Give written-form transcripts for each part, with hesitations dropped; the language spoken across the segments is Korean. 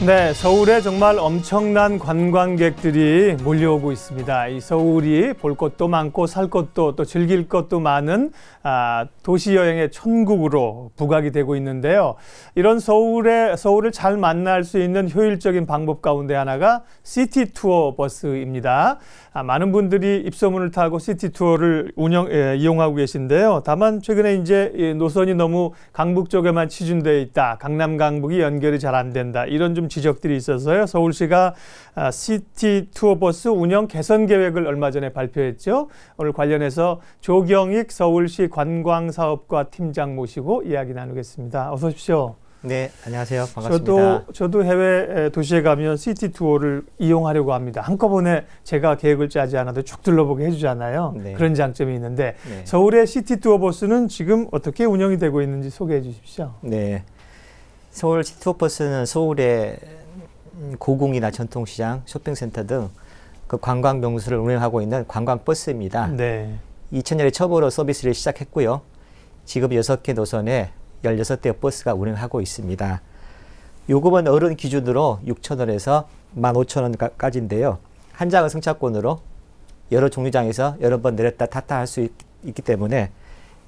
네, 서울에 정말 엄청난 관광객들이 몰려오고 있습니다. 이 서울이 볼 것도 많고 살 것도 또 즐길 것도 많은 도시 여행의 천국으로 부각이 되고 있는데요. 이런 서울을 잘 만날 수 있는 효율적인 방법 가운데 하나가 시티 투어 버스입니다. 많은 분들이 입소문을 타고 시티 투어를 이용하고 계신데요. 다만 최근에 이제 이 노선이 너무 강북 쪽에만 치중되어 있다. 강남 강북이 연결이 잘 안 된다. 이런 좀 지적들이 있어서요. 서울시가 시티 투어 버스 운영 개선 계획을 얼마 전에 발표했죠. 오늘 관련해서 조경익 서울시 관광사업과 팀장 모시고 이야기 나누겠습니다. 어서 오십시오. 네, 안녕하세요. 반갑습니다. 저도 해외 도시에 가면 시티 투어를 이용하려고 합니다. 한꺼번에 제가 계획을 짜지 않아도 쭉 둘러보게 해주잖아요. 네. 그런 장점이 있는데 네. 서울의 시티 투어 버스는 지금 어떻게 운영이 되고 있는지 소개해 주십시오. 네, 서울 시티 투어 버스는 서울의 고궁이나 전통시장, 쇼핑센터 등 그 관광 명소를 운영하고 있는 관광버스입니다. 네. 2000년에 처음으로 서비스를 시작했고요. 지금 6개 노선에 16대 버스가 운행하고 있습니다. 요금은 어른 기준으로 6,000원에서 15,000원까지인데요. 한 장은 승차권으로 여러 종류장에서 여러 번 내렸다 탔다 할 수 있기 때문에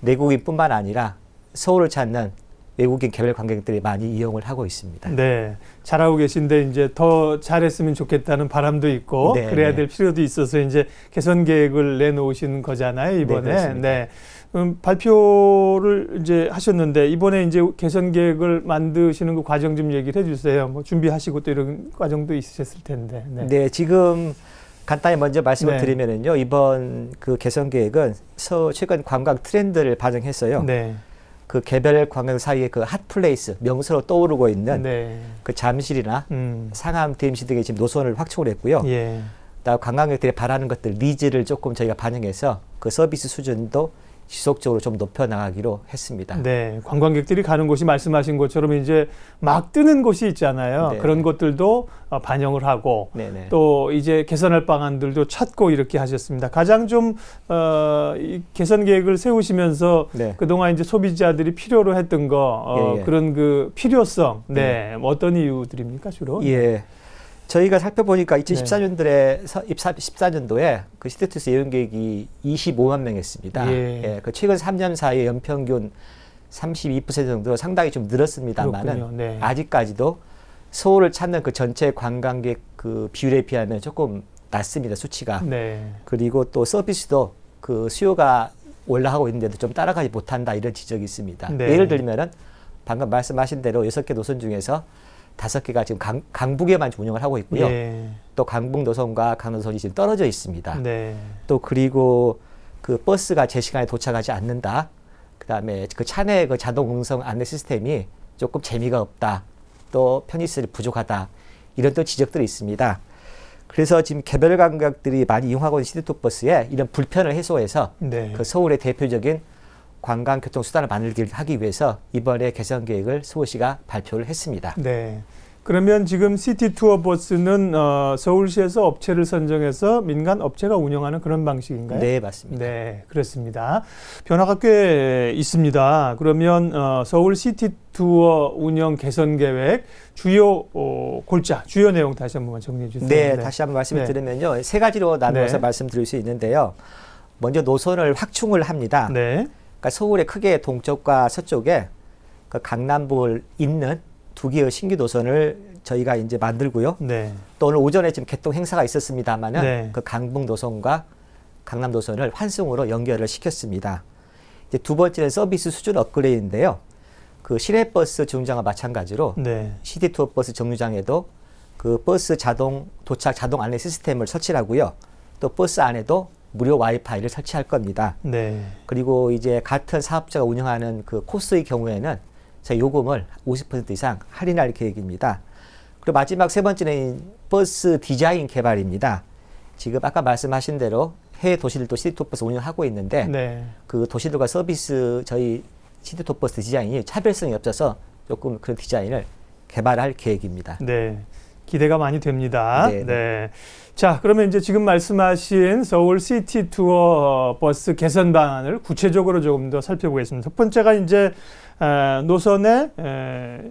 내국인뿐만 아니라 서울을 찾는 외국인 개별 관광객들이 많이 이용을 하고 있습니다. 네, 잘하고 계신데 이제 더 잘했으면 좋겠다는 바람도 있고 네, 그래야 될 필요도 있어서 이제 개선 계획을 내놓으신 거잖아요, 이번에. 네. 발표를 이제 하셨는데 이번에 이제 개선 계획을 만드시는 그 과정 좀 얘기를 해주세요. 뭐 준비하시고 또 이런 과정도 있으셨을 텐데. 네, 네 지금 간단히 먼저 말씀을 네. 드리면은요, 이번 그 개선 계획은 최근 관광 트렌드를 반영했어요. 네. 그 개별 관광 사이에 그 핫플레이스, 명소로 떠오르고 있는 네. 그 잠실이나 상암, DMC 등의 지금 노선을 확충을 했고요. 예. 관광객들이 바라는 것들, 니즈를 조금 저희가 반영해서 그 서비스 수준도 지속적으로 좀 높여나가기로 했습니다. 네, 관광객들이 가는 곳이 말씀하신 것처럼 이제 막 뜨는 곳이 있잖아요. 네. 그런 것들도 반영을 하고 네네. 또 이제 개선할 방안들도 찾고 이렇게 하셨습니다. 가장 좀 이 개선 계획을 세우시면서 네. 그동안 이제 소비자들이 필요로 했던 거 예. 그런 그 필요성, 네, 어떤 이유들입니까 주로? 예. 저희가 살펴보니까 2014년도에 그 시티투어스 예용객이 25만 명이었습니다. 예. 예, 그 최근 3년 사이에 연평균 32% 정도 상당히 좀 늘었습니다만은 네. 아직까지도 서울을 찾는 그 전체 관광객 그 비율에 비하면 조금 낮습니다, 수치가. 네. 그리고 또 서비스도 그 수요가 올라가고 있는데도 좀 따라가지 못한다, 이런 지적이 있습니다. 네. 예를 들면은 방금 말씀하신 대로 6개 노선 중에서 5개가 지금 강북에만 운영을 하고 있고요. 예. 또 강북 노선과 강노선이 지금 떨어져 있습니다. 네. 또 그리고 그 버스가 제 시간에 도착하지 않는다. 그다음에 그 차내 그 자동 음성 안내 시스템이 조금 재미가 없다. 또 편의시설이 부족하다. 이런 또 지적들이 있습니다. 그래서 지금 개별 관광객들이 많이 이용하고 있는 시티투어 버스에 이런 불편을 해소해서 네. 그 서울의 대표적인 관광교통 수단을 만들기 하기 위해서 이번에 개선 계획을 서울시가 발표를 했습니다. 네. 그러면 지금 시티 투어 버스는 서울시에서 업체를 선정해서 민간 업체가 운영하는 그런 방식인가요? 네, 맞습니다. 네, 그렇습니다. 변화가 꽤 있습니다. 그러면 서울 시티 투어 운영 개선 계획 주요 골자, 주요 내용 다시 한 번만 정리해 주세요. 네, 다시 한번 말씀을 드리면요. 3가지로 나누어서 네. 말씀드릴 수 있는데요. 먼저 노선을 확충을 합니다. 네. 그러니까 서울의 크게 동쪽과 서쪽에 그 강남부를 잇는 2개의 신규 노선을 저희가 이제 만들고요. 네. 또 오늘 오전에 지금 개통 행사가 있었습니다만은 네. 그 강북 노선과 강남 노선을 환승으로 연결을 시켰습니다. 이제 두 번째는 서비스 수준 업그레이드인데요. 그 시내버스 정류장과 마찬가지로 네. 시티투어 버스 정류장에도 그 버스 도착 자동 안내 시스템을 설치하고요. 또 버스 안에도 무료 와이파이를 설치할 겁니다. 네. 그리고 이제 같은 사업자가 운영하는 그 코스의 경우에는 저희 요금을 50% 이상 할인할 계획입니다. 그리고 마지막 3번째는 버스 디자인 개발입니다. 지금 아까 말씀하신 대로 해외 도시들도 시티투어 버스 운영하고 있는데 네. 그 도시들과 서비스 저희 시티투어 버스 디자인이 차별성이 없어서 조금 그런 디자인을 개발할 계획입니다. 네. 기대가 많이 됩니다. 네. 네. 자, 그러면 이제 지금 말씀하신 서울 시티 투어 버스 개선 방안을 구체적으로 조금 더 살펴보겠습니다. 첫 번째가 이제 노선의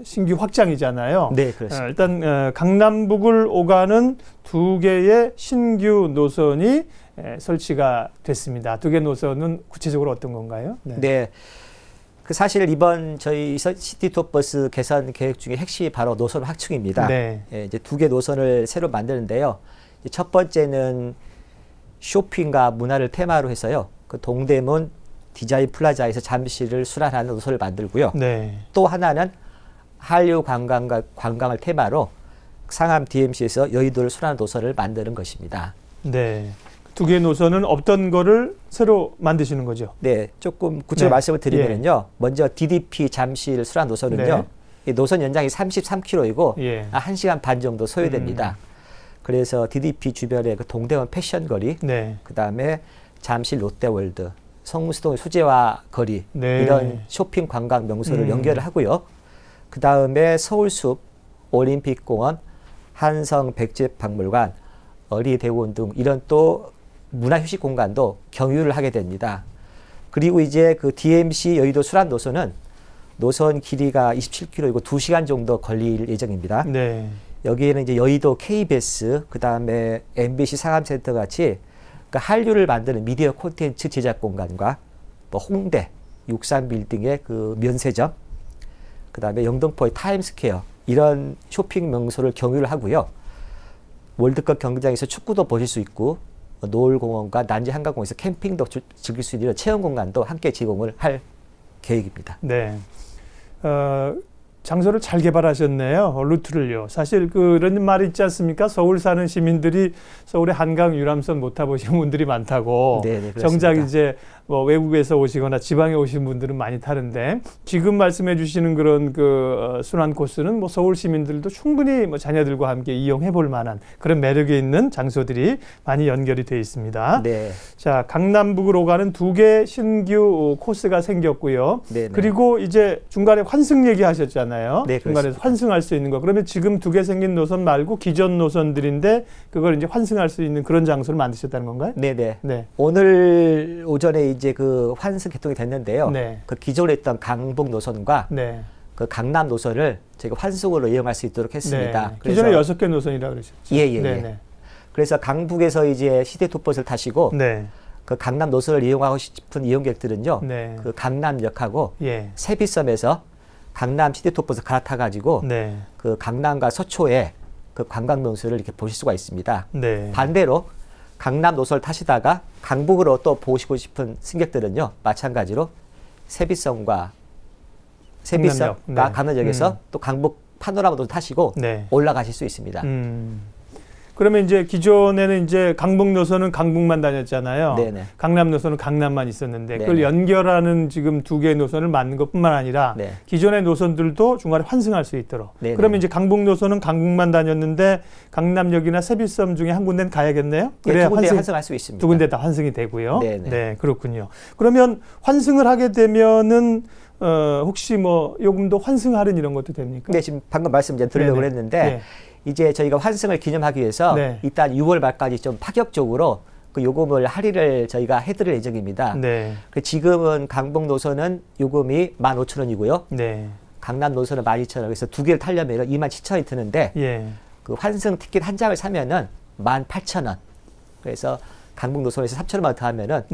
신규 확장이잖아요. 네, 그렇습니다. 일단 강남북을 오가는 2개의 신규 노선이 설치가 됐습니다. 2개 노선은 구체적으로 어떤 건가요? 네. 그 사실 이번 저희 시티 투어 버스 개선 계획 중에 핵심이 바로 노선 확충입니다. 네. 이제 2개 노선을 새로 만드는데요. 첫 번째는 쇼핑과 문화를 테마로 해서요. 그 동대문 디자인 플라자에서 잠실을 순환하는 노선을 만들고요. 네. 또 하나는 한류 관광을 테마로 상암 DMC에서 여의도를 순환하는 노선을 만드는 것입니다. 네. 2개의 노선은 없던 거를 새로 만드시는 거죠? 네. 조금 구체적으로 말씀을 드리면요. 먼저 DDP 잠실 순환 노선은요. 이 노선 연장이 33km이고 1시간 반 정도 소요됩니다. 그래서 DDP 주변에 그 동대문 패션거리, 그다음에 잠실 롯데월드, 성수동 수제화 거리 이런 쇼핑 관광 명소를 연결을 하고요. 그다음에 서울숲, 올림픽공원, 한성 백제박물관, 어리대공원 등 이런 또 문화휴식 공간도 경유를 하게 됩니다. 그리고 이제 그 DMC 여의도 순환 노선은 노선 길이가 27km이고 2시간 정도 걸릴 예정입니다. 네. 여기에는 이제 여의도 KBS, 그 다음에 MBC 상암센터 같이 그러니까 한류를 만드는 미디어 콘텐츠 제작 공간과 뭐 홍대, 63빌딩의 그 면세점, 그 다음에 영등포의 타임스퀘어 이런 쇼핑 명소를 경유를 하고요. 월드컵 경기장에서 축구도 보실 수 있고 노을공원과 난지 한강공원에서 캠핑도 즐길 수 있는 체험 공간도 함께 제공을 할 계획입니다. 네. 장소를 잘 개발하셨네요. 루트를요. 사실 그런 말이 있지 않습니까? 서울 사는 시민들이 서울의 한강 유람선 못 타보시는 분들이 많다고. 네, 정작 이제 뭐 외국에서 오시거나 지방에 오신 분들은 많이 타는데 지금 말씀해 주시는 그런 그 순환 코스는 뭐 서울 시민들도 충분히 뭐 자녀들과 함께 이용해 볼 만한 그런 매력이 있는 장소들이 많이 연결이 되어 있습니다. 네. 자, 강남북으로 가는 2개 신규 코스가 생겼고요. 네, 그리고 이제 중간에 환승 얘기하셨잖아요. 네, 중간에서 환승할 수 있는 거. 그러면 지금 2개 생긴 노선 말고 기존 노선들인데 그걸 이제 환승할 수 있는 그런 장소를 만드셨다는 건가요? 네네. 네. 오늘 오전에 이제 그 환승 개통이 됐는데요. 그 기존에 있던 강북 노선과 그 강남 노선을 저희가 환승으로 이용할 수 있도록 했습니다. 기존에 6개 노선이라고 그러셨죠? 예. 그래서 강북에서 이제 시티 투어 버스를 타시고 그 강남 노선을 이용하고 싶은 이용객들은요. 그 강남역하고 세비섬에서 강남 시티 투어 버스 갈아타가지고 그 강남과 서초에 그 관광 명소를 이렇게 보실 수가 있습니다. 반대로 강남 노선을 타시다가 강북으로 또 보시고 싶은 승객들은요. 마찬가지로 세비섬과 강남역에서 또 강북 파노라마도 타시고 올라가실 수 있습니다. 그러면 이제 기존에는 이제 강북 노선은 강북만 다녔잖아요. 강남 노선은 강남만 있었는데 그걸 연결하는 지금 2개의 노선을 만든 것뿐만 아니라 기존의 노선들도 중간에 환승할 수 있도록. 그러면 이제 강북 노선은 강북만 다녔는데 강남역이나 세비섬 중에 한 군데는 가야겠네요. 그래야 두 군데 환승할 수 있습니다. 2군데 다 환승이 되고요. 네, 그렇군요. 그러면 환승을 하게 되면은 혹시 뭐 요금도 환승 할인 이런 것도 됩니까? 네, 지금 방금 말씀 이제 드리려고 했는데 이제 저희가 환승을 기념하기 위해서 일단 6월 말까지 좀 파격적으로 그 요금을 할인을 저희가 해드릴 예정입니다. 그 지금은 강북 노선은 요금이 15,000원이고요. 강남 노선은 12,000원. 그래서 2개를 타려면 27,000원이 드는데 그 환승 티켓 한 장을 사면은 18,000원. 그래서 강북 노선에서 3,000원만 더 하면은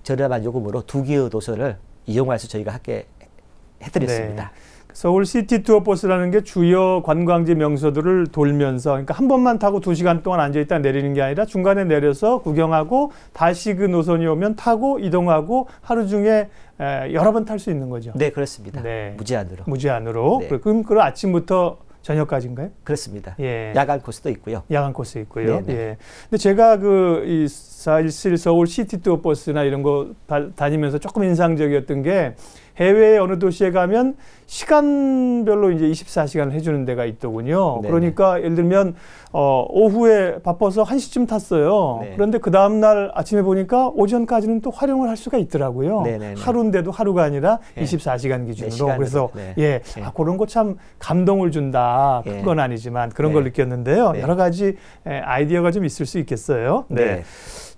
저렴한 요금으로 2개의 노선을 이용할 수 저희가 함께 해드렸습니다. 서울 시티 투어 버스라는 게 주요 관광지 명소들을 돌면서 그러니까 한 번만 타고 2시간 동안 앉아있다 내리는 게 아니라 중간에 내려서 구경하고 다시 그 노선이 오면 타고 이동하고 하루 중에 여러 번 탈 수 있는 거죠. 네, 그렇습니다. 무제한으로. 무제한으로. 그럼 그럼 아침부터 저녁까지인가요? 그렇습니다. 야간 코스도 있고요. 야간 코스 있고요. 근데 제가 이 사실 서울 시티 투어 버스나 이런 거 다니면서 조금 인상적이었던 게 해외 어느 도시에 가면 시간별로 이제 24시간을 해주는 데가 있더군요. 네네. 그러니까 예를 들면 오후에 바빠서 1시쯤 탔어요. 네. 그런데 그 다음날 아침에 보니까 오전까지는 또 활용을 할 수가 있더라고요. 네네네. 하루인데도 하루가 아니라 네. 24시간 기준으로. 네, 그래서 네. 예, 네. 그런 거 참 감동을 준다. 큰 건 아니지만 그런 걸 느꼈는데요. 여러 가지 아이디어가 좀 있을 수 있겠어요. 네.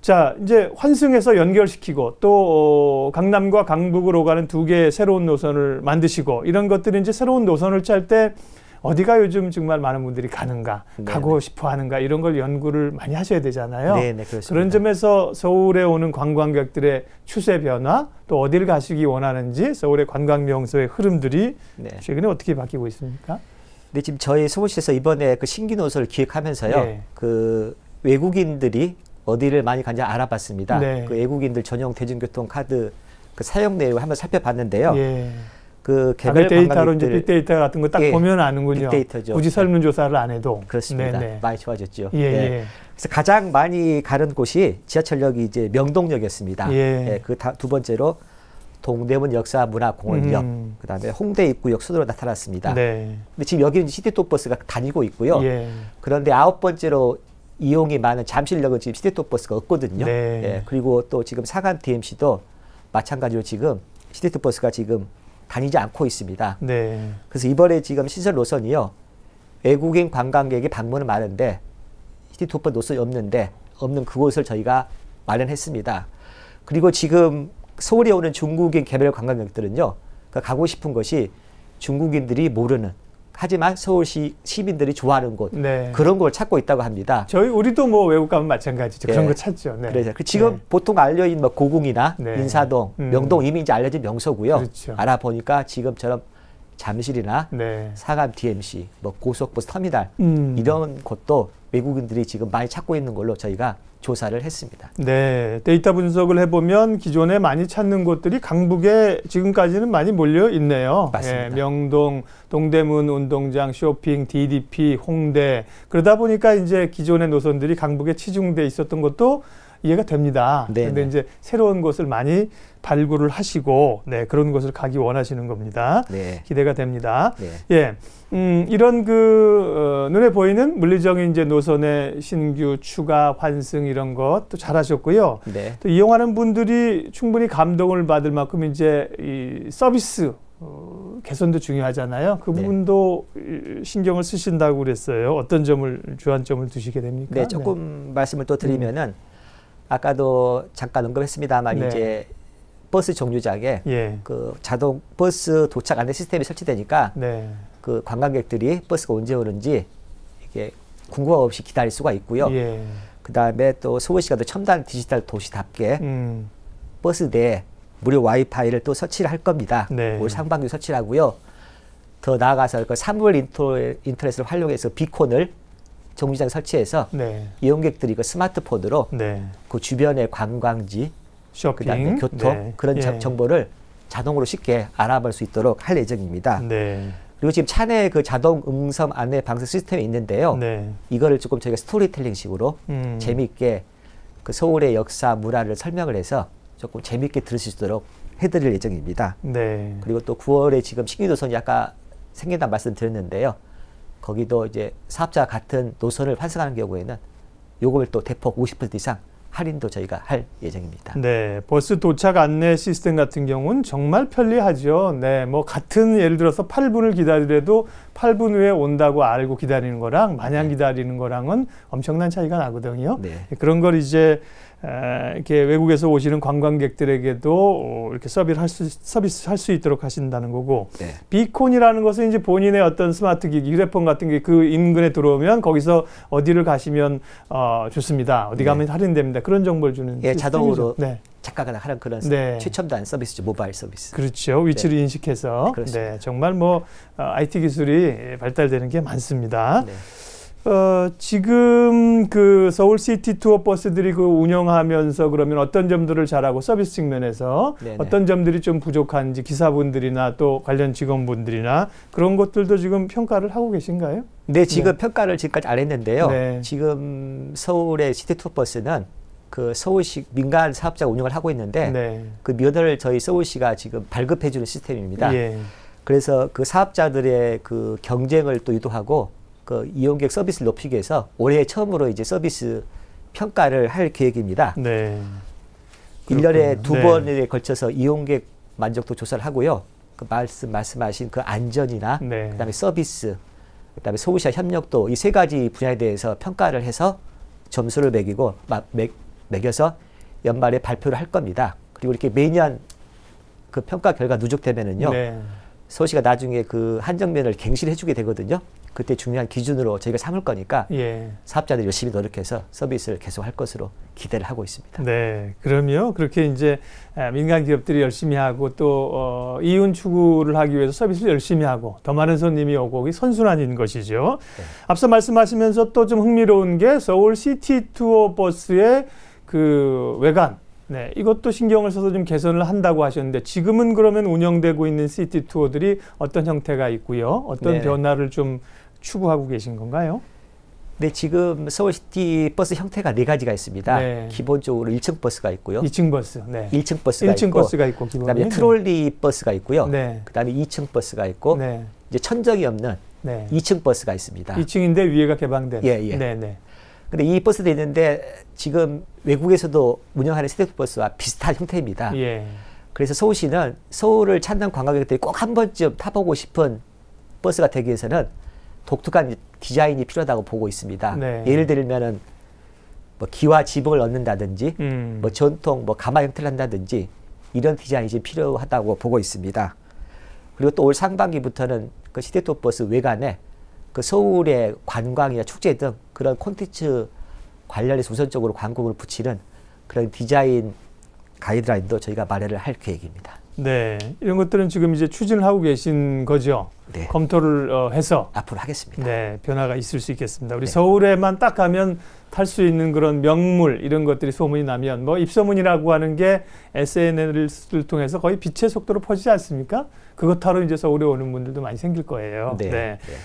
자, 이제 환승해서 연결시키고 또 강남과 강북으로 가는 2개의 새로운 노선을 만드시고 이런 것들이 이제 새로운 노선을 짤 때 어디가 요즘 정말 많은 분들이 가는가, 가고 싶어 하는가 이런 걸 연구를 많이 하셔야 되잖아요. 네네, 그렇습니다. 그런 점에서 서울에 오는 관광객들의 추세 변화, 또 어디를 가시기 원하는지 서울의 관광 명소의 흐름들이 최근에 어떻게 바뀌고 있습니까? 네, 지금 저희 서울시에서 이번에 그 신규 노선을 기획하면서요. 그 외국인들이 어디를 많이 간지 알아봤습니다. 네. 그 외국인들 전용 대중교통 카드 그 사용 내역을 한번 살펴봤는데요. 그 개별 데이터로 이제 빅데이터 같은 거 딱 보면 아는군요. 빅데이터죠. 굳이 설문조사를 안 해도. 그렇습니다. 네네. 많이 좋아졌죠. 그래서 가장 많이 가는 곳이 지하철역이 이제 명동역이었습니다. 그 두 번째로 동대문 역사문화공원역, 그다음에 홍대 입구역 순으로 나타났습니다. 근데 지금 여기는 시티톱 버스가 다니고 있고요. 그런데 9번째로 이용이 많은 잠실역은 지금 시티톱 버스가 없거든요. 그리고 또 지금 사간 DMC도 마찬가지로 지금 시티톱 버스가 지금 다니지 않고 있습니다. 그래서 이번에 지금 신설 노선이요. 외국인 관광객이 방문은 많은데 시티톱 버스 노선이 없는 그곳을 저희가 마련했습니다. 그리고 지금 서울에 오는 중국인 개별 관광객들은요. 그러니까 가고 싶은 것이 중국인들이 모르는 하지만 서울시 시민들이 좋아하는 곳 그런 걸 찾고 있다고 합니다. 우리도 뭐 외국 가면 마찬가지죠. 그런 거 찾죠. 그래서 지금 보통 알려진 뭐 고궁이나 인사동, 명동 이미 이제 알려진 명소고요. 그렇죠. 알아보니까 지금처럼 잠실이나 사감 DMC, 뭐 고속버스 터미널 이런 곳도 외국인들이 지금 많이 찾고 있는 걸로 저희가 조사를 했습니다. 네, 데이터 분석을 해보면 기존에 많이 찾는 곳들이 강북에 지금까지는 많이 몰려 있네요. 맞습니다. 명동, 동대문 운동장, 쇼핑, DDP, 홍대 그러다 보니까 이제 기존의 노선들이 강북에 치중돼 있었던 것도 이해가 됩니다. 그런데 이제 새로운 곳을 많이 발굴을 하시고 그런 곳을 가기 원하시는 겁니다. 기대가 됩니다. 이런 눈에 보이는 물리적인 이제 노선의 신규 추가 환승 이런 것도 잘하셨고요. 또 이용하는 분들이 충분히 감동을 받을 만큼 이제 이 서비스 개선도 중요하잖아요. 그 부분도 신경을 쓰신다고 그랬어요. 어떤 점을 주안점을 두시게 됩니까? 네, 조금 말씀을 또 드리면은 아까도 잠깐 언급했습니다만 이제 버스 정류장에 그 자동 버스 도착 안내 시스템이 설치되니까 그 관광객들이 버스가 언제 오는지 이게 궁금함 없이 기다릴 수가 있고요. 그 다음에 또 서울시가 또 첨단 디지털 도시답게 버스 내에 무료 와이파이를 또 설치를 할 겁니다. 올 상반기 설치를 하고요. 더 나아가서 그 사물 인터넷을 활용해서 비콘을 정류장에 설치해서 이용객들이 그 스마트폰으로 그 주변의 관광지, 쇼핑, 그다음에 교통 그런 정보를 자동으로 쉽게 알아볼 수 있도록 할 예정입니다. 그리고 지금 차내 그 자동 음성 안내 방송 시스템이 있는데요. 이거를 조금 저희가 스토리텔링식으로 재미있게 그 서울의 역사, 문화를 설명을 해서 조금 재미있게 들으실 수 있도록 해드릴 예정입니다. 그리고 또 9월에 지금 신규 노선이 아까 생긴다는 말씀드렸는데요. 거기도 이제 사업자와 같은 노선을 환승하는 경우에는 요금을 또 대폭 50% 이상 할인도 저희가 할 예정입니다. 버스 도착 안내 시스템 같은 경우는 정말 편리하죠. 뭐 같은 예를 들어서 8분을 기다리더라도 8분 후에 온다고 알고 기다리는 거랑 마냥 기다리는 거랑은 엄청난 차이가 나거든요. 그런 걸 이제 이렇게 외국에서 오시는 관광객들에게도 이렇게 서비스 할 수 있도록 하신다는 거고 비콘이라는 것은 이제 본인의 어떤 스마트 기기, 휴대폰 같은 게 그 인근에 들어오면 거기서 어디를 가시면 좋습니다. 어디 가면 할인됩니다. 그런 정보를 주는 자동으로 작가가 하는 그런 최첨단 서비스죠. 모바일 서비스. 그렇죠. 위치를 인식해서 정말 뭐 IT 기술이 발달되는 게 많습니다. 지금 그 서울 시티 투어 버스들이 그 운영하면서 그러면 어떤 점들을 잘하고 서비스 측면에서 어떤 점들이 좀 부족한지 기사분들이나 또 관련 직원분들이나 그런 것들도 지금 평가를 하고 계신가요? 지금 평가를 지금까지 안 했는데요. 지금 서울의 시티 투어 버스는 그 서울시 민간 사업자가 운영을 하고 있는데 네. 그 면허를 저희 서울시가 지금 발급해주는 시스템입니다. 예. 그래서 그 사업자들의 그 경쟁을 또 유도하고 그 이용객 서비스를 높이기 위해서 올해 처음으로 이제 서비스 평가를 할 계획입니다. 네. 1년에 두 네. 번에 걸쳐서 이용객 만족도 조사를 하고요. 그 말씀하신 그 안전이나 네. 그다음에 서비스, 그다음에 서울시와 협력도 이 세 가지 분야에 대해서 평가를 해서 점수를 매겨서 연말에 발표를 할 겁니다. 그리고 이렇게 매년 그 평가 결과 누적되면은요. 네. 서울시가 나중에 그 한정면을 갱신해 주게 되거든요. 그때 중요한 기준으로 저희가 삼을 거니까 예. 사업자들이 열심히 노력해서 서비스를 계속할 것으로 기대를 하고 있습니다. 네, 그럼요. 그렇게 이제 민간 기업들이 열심히 하고 또 이윤 추구를 하기 위해서 서비스를 열심히 하고 더 많은 손님이 오고 이게 선순환인 것이죠. 네. 앞서 말씀하시면서 또 좀 흥미로운 게 서울 시티 투어 버스의 그 외관. 네, 이것도 신경을 써서 좀 개선을 한다고 하셨는데 지금은 그러면 운영되고 있는 시티 투어들이 어떤 형태가 있고요? 어떤 네. 변화를 좀 추구하고 계신 건가요? 네, 지금 서울시티 버스 형태가 4가지가 있습니다. 네. 기본적으로 1층 버스가 있고요. 2층 버스. 네. 1층 버스가 1층 있고, 버스가 있고 그다음에 트롤리 버스가 있고요. 네. 그다음에 2층 버스가 있고, 네. 이제 천정이 없는 네. 2층 버스가 있습니다. 2층인데 위에가 개방된. 예, 예. 네, 네. 근데 이 버스도 있는데 지금 외국에서도 운영하는 시티버스와 비슷한 형태입니다. 예. 그래서 서울시는 서울을 찾는 관광객들이 꼭 한 번쯤 타보고 싶은 버스가 되기 위해서는 독특한 디자인이 필요하다고 보고 있습니다. 네. 예를 들면은 뭐 기와 지붕을 얻는다든지, 뭐 전통 뭐 가마 형태를 한다든지 이런 디자인이 좀 필요하다고 보고 있습니다. 그리고 또 올 상반기부터는 그 시티투어 버스 외관에 그 서울의 관광이나 축제 등 그런 콘텐츠 관련해서 우선적으로 광고를 붙이는 그런 디자인 가이드라인도 저희가 마련을 할 계획입니다. 네, 이런 것들은 지금 이제 추진을 하고 계신 거죠. 네. 검토를 해서 앞으로 하겠습니다. 네, 변화가 있을 수 있겠습니다. 우리 네. 서울에만 딱 가면 탈 수 있는 그런 명물 이런 것들이 소문이 나면 뭐 입소문이라고 하는 게 SNS를 통해서 거의 빛의 속도로 퍼지지 않습니까? 그것 타러 이제 서울에 오는 분들도 많이 생길 거예요. 네. 네. 네.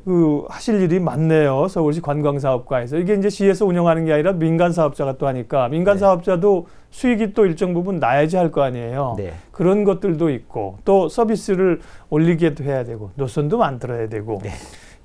그 하실 일이 많네요. 서울시 관광사업과에서. 이게 이제 시에서 운영하는 게 아니라 민간 사업자가 또 하니까 민간 사업자도 수익이 또 일정 부분 나야지 할 거 아니에요. 네. 그런 것들도 있고 또 서비스를 올리게도 해야 되고 노선도 만들어야 되고 네.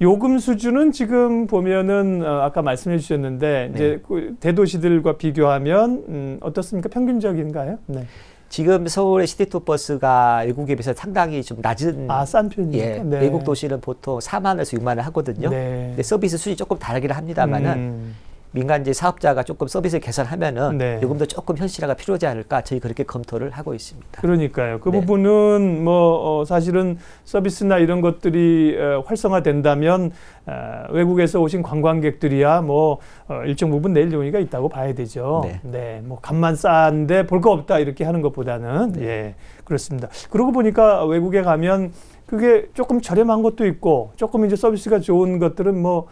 요금 수준은 지금 보면은 아까 말씀해 주셨는데 이제 그 대도시들과 비교하면 어떻습니까? 평균적인가요? 네. 지금 서울의 시티투어 버스가 외국에 비해서 상당히 좀 낮은 싼 편이니까. 예, 네. 외국 도시는 보통 4만 원에서 6만 원 하거든요. 네. 근데 서비스 수준이 조금 다르긴 합니다만은 민간지 사업자가 조금 서비스를 개선하면은 네. 요금도 조금 현실화가 필요하지 않을까 저희 그렇게 검토를 하고 있습니다. 그러니까요. 그 네. 부분은 뭐 사실은 서비스나 이런 것들이 활성화된다면 외국에서 오신 관광객들이야 뭐 일정 부분 낼 용의가 있다고 봐야 되죠. 네. 네, 뭐 값만 싼데 볼 거 없다 이렇게 하는 것보다는 네. 예, 그렇습니다. 그러고 보니까 외국에 가면 그게 조금 저렴한 것도 있고 조금 이제 서비스가 좋은 것들은 뭐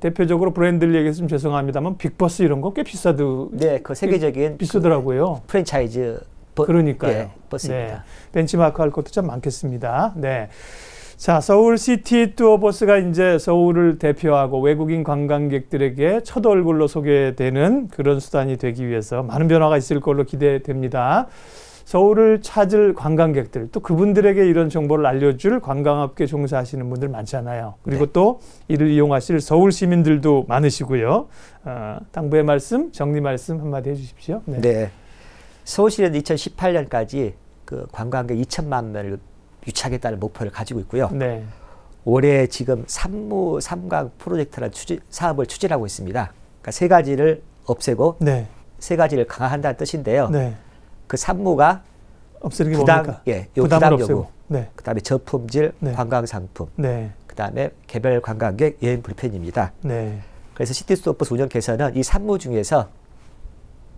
대표적으로 브랜드를 얘기해서 좀 죄송합니다만 빅버스 이런 거 꽤 비싸도 네, 그 세계적인 비싸더라고요. 프랜차이즈 그러니까요. 예, 버스입니다. 네. 벤치마크 할 것도 참 많겠습니다. 네. 자, 서울 시티 투어 버스가 이제 서울을 대표하고 외국인 관광객들에게 첫 얼굴로 소개되는 그런 수단이 되기 위해서 많은 변화가 있을 걸로 기대됩니다. 서울을 찾을 관광객들, 또 그분들에게 이런 정보를 알려줄 관광업계 종사하시는 분들 많잖아요. 그리고 네. 또 이를 이용하실 서울 시민들도 많으시고요. 당부의 말씀, 정리 말씀 한마디 해주십시오. 네. 네. 서울시는 2018년까지 그 관광객 2천만 명을 유치하겠다는 목표를 가지고 있고요. 네. 올해 지금 삼광 프로젝트라는 사업을 추진하고 있습니다. 그러니까 3가지를 없애고 네. 3가지를 강화한다는 뜻인데요. 네. 그 산무가 없애는 게 뭡니까? 부담 요구, 네. 그다음에 저품질 네. 관광 상품, 네. 그다음에 개별 관광객 여행 불편입니다. 네. 그래서 시티투어 버스 운영께서는 이 3무 중에서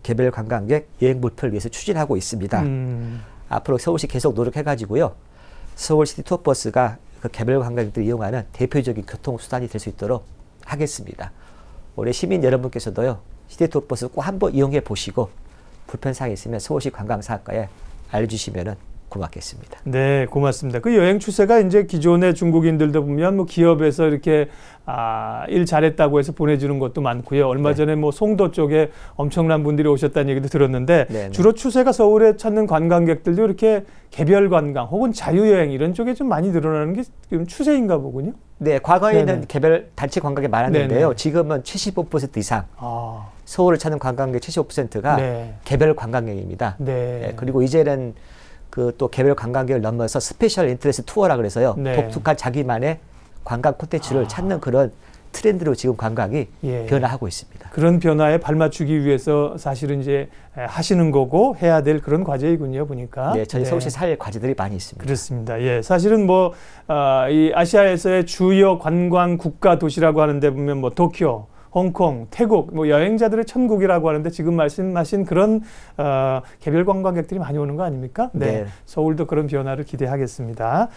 개별 관광객 여행 불편을 위해서 추진하고 있습니다. 앞으로 서울시 계속 노력해가지고요. 서울 시티투어 버스가 그 개별 관광객들이 이용하는 대표적인 교통수단이 될 수 있도록 하겠습니다. 올해 시민 여러분께서도요. 시티투어 버스 꼭 한번 이용해 보시고 불편사항이 있으면 서울시 관광사업과에 알려주시면 고맙겠습니다. 네, 고맙습니다. 그 여행 추세가 이제 기존의 중국인들도 보면 뭐 기업에서 이렇게 일 잘했다고 해서 보내주는 것도 많고요. 얼마 네. 전에 뭐 송도 쪽에 엄청난 분들이 오셨다는 얘기도 들었는데 네, 네. 주로 추세가 서울에 찾는 관광객들도 이렇게 개별 관광 혹은 자유여행 이런 쪽에 좀 많이 늘어나는 게 지금 추세인가 보군요. 네, 과거에는 네네. 개별 단체 관광이 많았는데요. 네네. 지금은 75% 이상 서울을 찾는 관광객 75%가 네. 개별 관광객입니다. 네. 네, 그리고 이제는 그 또 개별 관광객을 넘어서 스페셜 인터레스트 투어라 그래서 네. 독특한 자기만의 관광 콘텐츠를 찾는 그런 트렌드로 지금 관광이 예. 변화하고 있습니다. 그런 변화에 발맞추기 위해서 사실은 이제 하시는 거고 해야 될 그런 과제이군요, 보니까. 네, 저희 서울시 살 과제들이 많이 있습니다. 그렇습니다. 예, 사실은 뭐 이 아시아에서의 주요 관광 국가 도시라고 하는데 보면 뭐 도쿄, 홍콩, 태국, 뭐 여행자들의 천국이라고 하는데 지금 말씀하신 그런 개별 관광객들이 많이 오는 거 아닙니까? 네. 네. 서울도 그런 변화를 기대하겠습니다.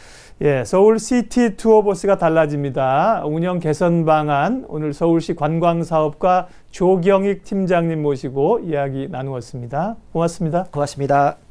예, 서울 시티 투어 버스가 달라집니다. 운영 개선 방안 오늘 서울시 관광사업과 조경익 팀장님 모시고 이야기 나누었습니다. 고맙습니다. 고맙습니다.